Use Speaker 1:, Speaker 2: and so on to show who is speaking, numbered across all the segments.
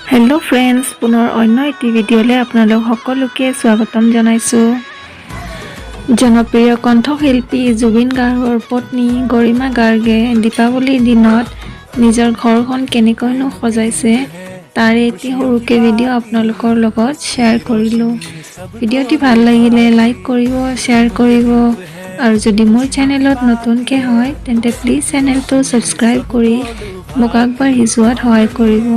Speaker 1: Hello friends, पुनर अन्य eighty भिडिओले आपनालोक सकलोके स्वागतम जनाइছো। जनप्रिय कण्ठशिल्पी जुबिन गार्गर पत्नी गरिमा गार्गे दीपावलीर दिনত निजर घरखन केनेकैनो सजाइছে तारे एटी सरुके भिडिओ आपनालोकर लगत शेयर करिलो। भिडिओटी ভাল লাগিলে लाइक करिबो, शेयर करिबो और जदि मोर चैनेलत नतुनके हय तेन्ते प्लिज चैनेलটো सबस्क्राइब करि मोक आगबाঢ়ি যোৱাত সহায় কৰিব।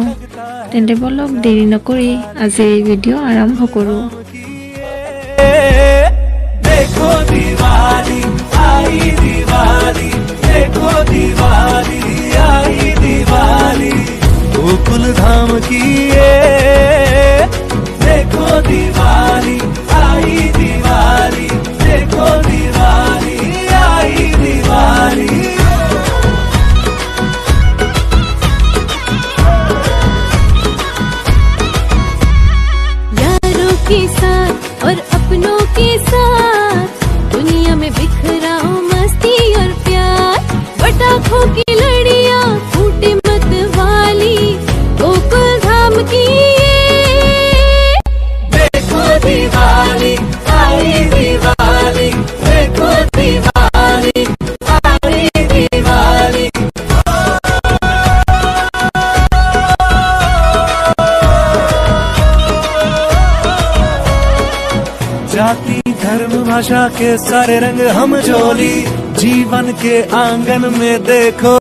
Speaker 1: तेन्ते बोलक देरी नकरि আজি এই ভিডিও आरम्भ करो।
Speaker 2: देखो दिवाली आई दिवाली, देखो दिवाली आई दिवाली, गोकुल धाम की ये देखो दिवाली आई दिवाली, देखो दिवाली आई दिवाली।
Speaker 3: के साथ और अपनों के साथ दुनिया में बिखरा हो मस्ती और प्यार, पटाखों की लड़ियां फूटे मत वाली, गोकुल धाम की ये
Speaker 2: देखो दिवाली आई दिवाली, देखो दिवाली आई दिवाली। जाति धर्म भाषा के सारे रंग हम झोली, जीवन के आंगन में देखो